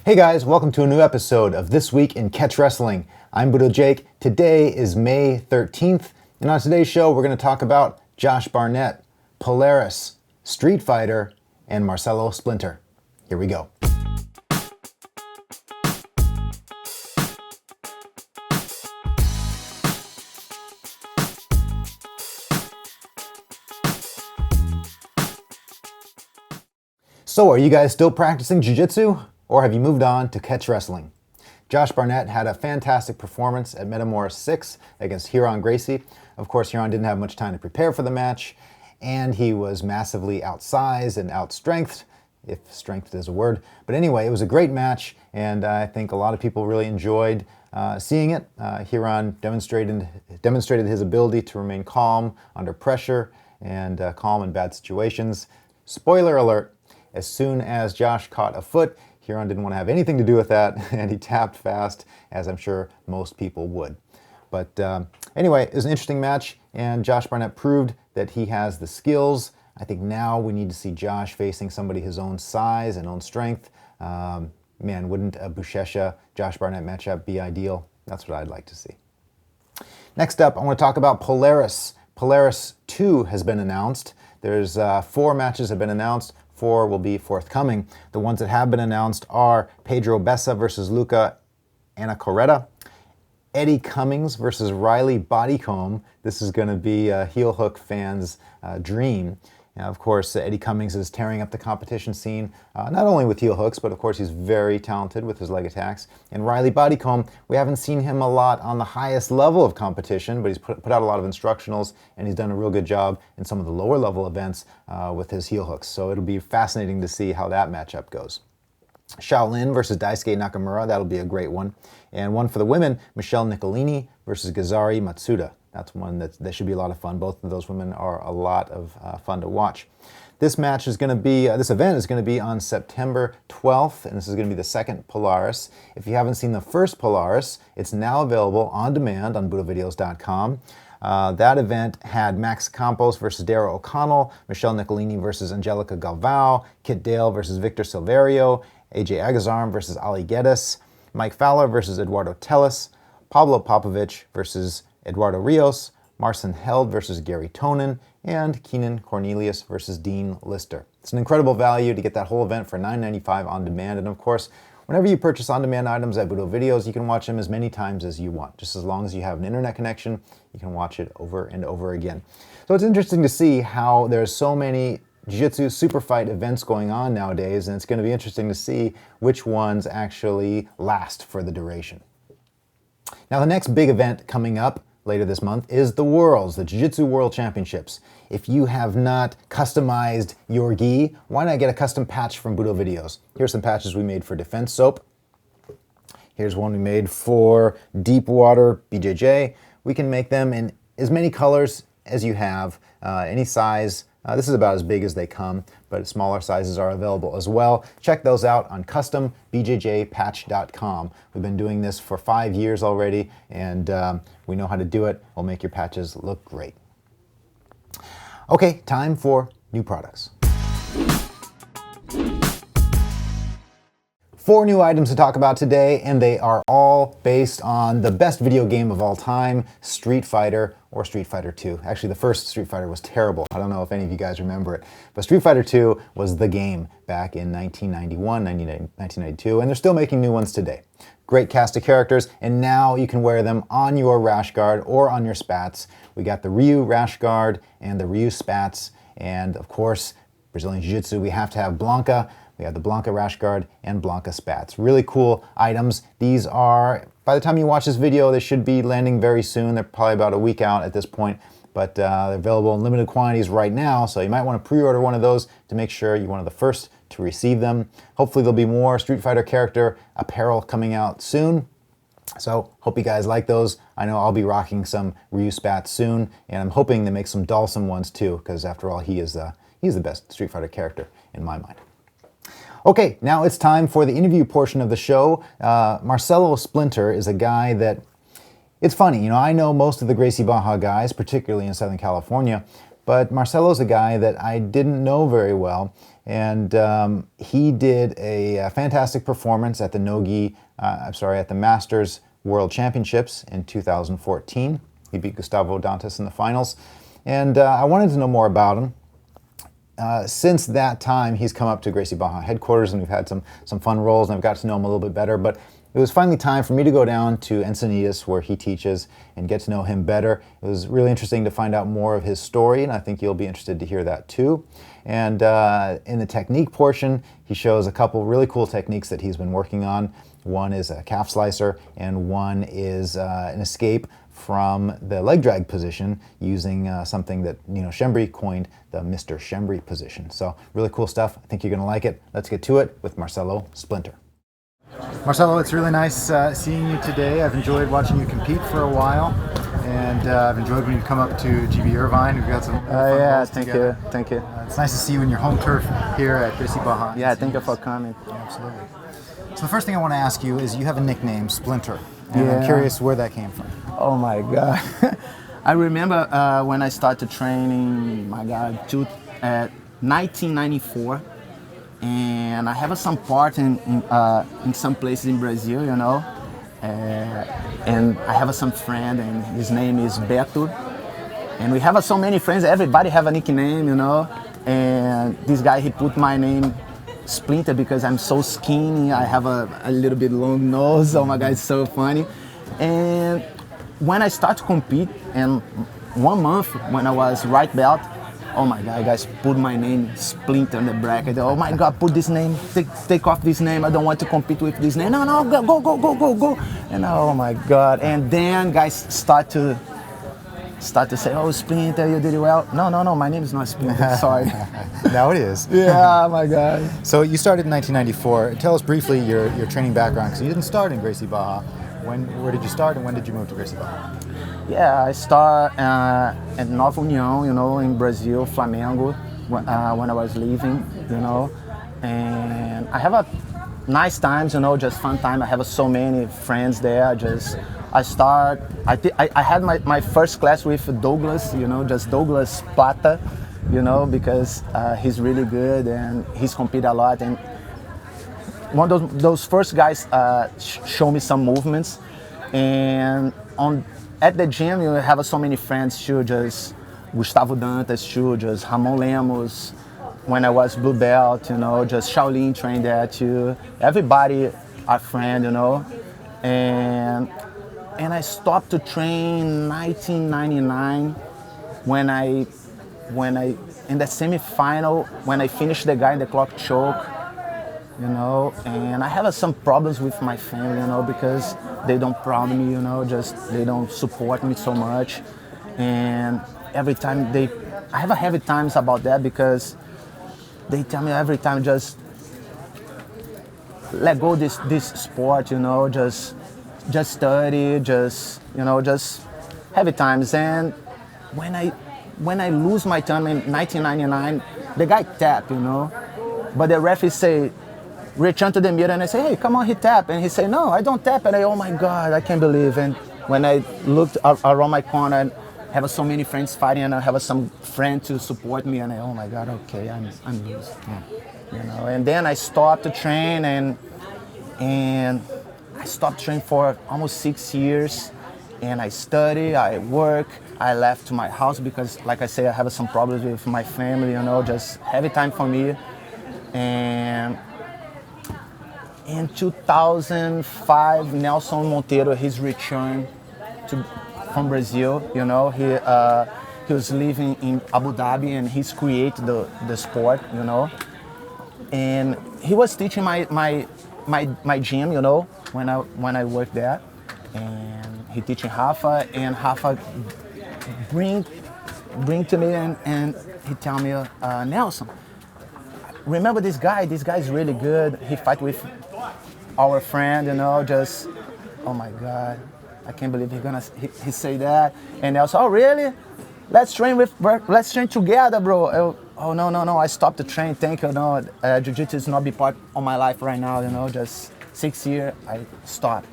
Hey guys, welcome to a new episode of This Week in Catch Wrestling. I'm Budo Jake. Today is May 13th, and on today's show we're going to talk about Josh Barnett, Polaris, Street Fighter, and Marcelo Splinter. Here we go. So are you guys still practicing jiu-jitsu? Or have you moved on to catch wrestling? Josh Barnett had a fantastic performance at Metamora 6 against Huron Gracie. Of course, Huron didn't have much time to prepare for the match, and he was massively outsized and outstrengthed, if strength is a word. But anyway, it was a great match, and I think a lot of people really enjoyed seeing it. Huron demonstrated his ability to remain calm under pressure and calm in bad situations. Spoiler alert, as soon as Josh caught a foot, Huron didn't want to have anything to do with that, and he tapped fast, as I'm sure most people would. But anyway, it was an interesting match, and Josh Barnett proved that he has the skills. I think now we need to see Josh facing somebody his own size and own strength. Man, wouldn't a Buchecha Josh Barnett matchup be ideal? That's what I'd like to see. Next up, I want to talk about Polaris. Polaris 2 has been announced. There's 4 matches have been announced. 4 will be forthcoming. The ones that have been announced are Pedro Bessa versus Luca Anacoreta, Eddie Cummings versus Riley Bodycomb. This is going to be a heel hook fan's dream. Now, of course, Eddie Cummings is tearing up the competition scene, not only with heel hooks, but of course he's very talented with his leg attacks. And Riley Bodycomb, we haven't seen him a lot on the highest level of competition, but he's put out a lot of instructionals, and he's done a real good job in some of the lower level events with his heel hooks. So it'll be fascinating to see how that matchup goes. Shaolin versus Daisuke Nakamura, that'll be a great one. And one for the women, Michelle Nicolini versus Gazari Matsuda. That's one that should be a lot of fun. Both of those women are a lot of fun to watch. This match is going to be, this event is going to be on September 12th, and this is going to be the second Polaris. If you haven't seen the first Polaris, it's now available on demand on BudoVideos.com. That event had Max Campos versus Dara O'Connell, Michelle Nicolini versus Angelica Galvao, Kit Dale versus Victor Silverio, AJ Agazarm versus Ali Geddes, Mike Fowler versus Eduardo Telles, Pablo Popovich versus Eduardo Rios, Marcin Held versus Gary Tonin, and Keenan Cornelius versus Dean Lister. It's an incredible value to get that whole event for $9.95 on demand, and of course, whenever you purchase on-demand items at Budo Videos, you can watch them as many times as you want. Just as long as you have an internet connection, you can watch it over and over again. So it's interesting to see how there's so many Jiu-Jitsu super fight events going on nowadays, and it's going to be interesting to see which ones actually last for the duration. Now, the next big event coming up later this month is the Worlds, the Jiu-Jitsu World Championships. If you have not customized your gi, why not get a custom patch from Budo Videos? Here's some patches we made for Defense Soap. Here's one we made for Deepwater BJJ. We can make them in as many colors as you have, any size. This is about as big as they come, but smaller sizes are available as well. Check those out on CustomBJJPatch.com. We've been doing this for 5 years already, and we know how to do it. We'll make your patches look great. Okay, time for new products. 4 new items to talk about today, and they are all based on the best video game of all time, Street Fighter or Street Fighter 2. Actually, the first Street Fighter was terrible. I don't know if any of you guys remember it, but Street Fighter 2 was the game back in 1991, 1992, and they're still making new ones today. Great cast of characters, and now you can wear them on your rash guard or on your spats. We got the Ryu rash guard and the Ryu spats, and of course, Brazilian Jiu-Jitsu, we have to have Blanca. We have the Blanca rash guard and Blanca spats. Really cool items. These are, by the time you watch this video, they should be landing very soon. They're probably about a week out at this point, but they're available in limited quantities right now, so you might want to pre-order one of those to make sure you're one of the first to receive them. Hopefully there'll be more Street Fighter character apparel coming out soon. So hope you guys like those. I know I'll be rocking some Ryu spats soon, and I'm hoping they make some Dhalsim ones too, because after all, he's the best Street Fighter character in my mind. Okay, now it's time for the interview portion of the show. Marcelo Splinter is a guy that, it's funny, you know, I know most of the Gracie Barra guys, particularly in Southern California, But Marcelo's a guy that I didn't know very well, and he did a fantastic performance at the at the Masters World Championships in 2014. He beat Gustavo Dantas in the finals, and I wanted to know more about him. Since that time, he's come up to Gracie Barra headquarters, and we've had some fun rolls, and I've got to know him a little bit better. But it was finally time for me to go down to Encinitas, where he teaches, and get to know him better. It was really interesting to find out more of his story, and I think you'll be interested to hear that too. And in the technique portion, he shows a couple really cool techniques that he's been working on. One is a calf slicer, and one is an escape from the leg drag position using something that Schembri coined, the Mr. Schembri position. So really cool stuff. I think you're going to like it. Let's get to it with Marcelo Splinter. Marcelo, it's really nice seeing you today. I've enjoyed watching you compete for a while, and I've enjoyed when you come up to GB Irvine. We've got some fun rolls together. Thank you. It's nice to see you in your home turf here at Gracie Barra. Yeah, thank you for coming. Yeah, absolutely. So the first thing I want to ask you is, you have a nickname, Splinter, and I'm curious where that came from. Oh my God. I remember when I started training, my God, 1994. And I have some part in some places in Brazil, and I have some friend, and his name is Beto, and we have so many friends. Everybody have a nickname, and this guy, he put my name Splinter because I'm so skinny. I have a little bit long nose. Oh my God, it's so funny. And when I start to compete, and 1 month when I was white belt, oh my God, guys, put my name Splinter in the bracket. Oh my God, put this name, take off this name. I don't want to compete with this name. No, go. And oh my God. And then guys start to say, oh, Splinter, you did it well. No, my name is not Splinter, sorry. Now it is. Yeah, my God. So you started in 1994. Tell us briefly your training background, because you didn't start in Gracie Barra. Where did you start, and when did you move to Gracie Barra? Yeah, I started at Nova União, in Brazil, Flamengo, when I was leaving, and I have a nice times, just fun time. I have so many friends there. I had my first class with Douglas, just Douglas Plata, because he's really good and he's competed a lot. And one of those first guys show me some movements, and at the gym, you have so many friends too, just Gustavo Dantas too, just Ramon Lemos, when I was blue belt, just Shaolin trained there too. Everybody are friend, and I stopped to train 1999 when I in the semi-final, when I finished the guy in the clock choke, and I have some problems with my family, because they don't proud me, they don't support me so much. And every time I have a heavy times about that, because they tell me every time, just let go this sport, just study, just heavy times. And when I lose my time in 1999, the guy tap, but the referee say, return to the mirror, and I say, hey, come on, he tap. And he say, no, I don't tap. And I, oh my God, I can't believe. And when I looked around my corner, I have so many friends fighting, and I have some friends to support me, and I, oh my God, okay, I'm loose. Yeah. And then I stopped to train, and I stopped training for almost 6 years, and I study, I work, I left to my house because, like I say, I have some problems with my family, just heavy time for me. And in 2005, Nelson Monteiro, his return from Brazil, he was living in Abu Dhabi, and he's created the sport, and he was teaching my gym, when I worked there, and he teaching Rafa, and Rafa bring to me, and he tell me, Nelson, remember this guy? This guy's really good. He fight with our friend, just, oh my God, I can't believe he say that. And also, oh really? Let's train together, bro. Oh no, I stopped to train. Thank you. No, jiu-jitsu is not be part of my life right now. Just 6 years I stopped.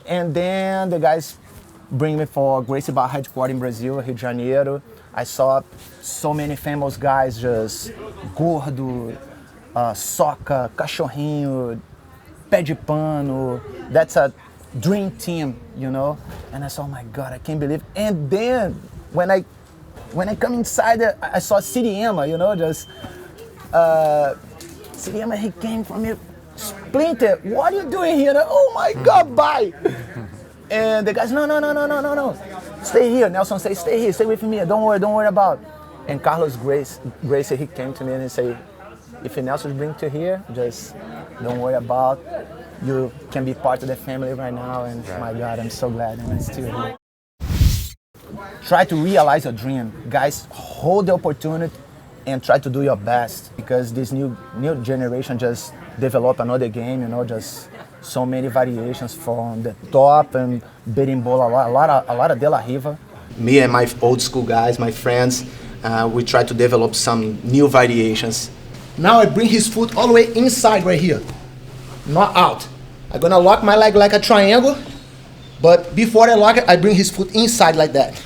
And then the guys bring me for Gracie Barra headquarters in Brazil, Rio de Janeiro. I saw so many famous guys, just gordo, soca, cachorrinho, pé de pano. That's a dream team, you know. And I saw, oh my God, I can't believe. And then when I come inside, I saw CDM, you know, just CDM. He came from me, Splinter. What are you doing here? Oh my God, bye. And the guys, no. Stay here. Nelson say, stay here, stay with me. Don't worry about. And Carlos Gracie, he came to me and he said, if Nelson bring to here, just don't worry about. You can be part of the family right now. And my God, I'm so glad I'm still here. Try to realize your dream. Guys, hold the opportunity and try to do your best, because this new generation just develop another game, you know, just so many variations from the top and beating ball, a lot of De La Riva. Me and my old school guys, my friends, we try to develop some new variations. Now I bring his foot all the way inside right here, not out. I'm gonna lock my leg like a triangle, but before I lock it, I bring his foot inside like that.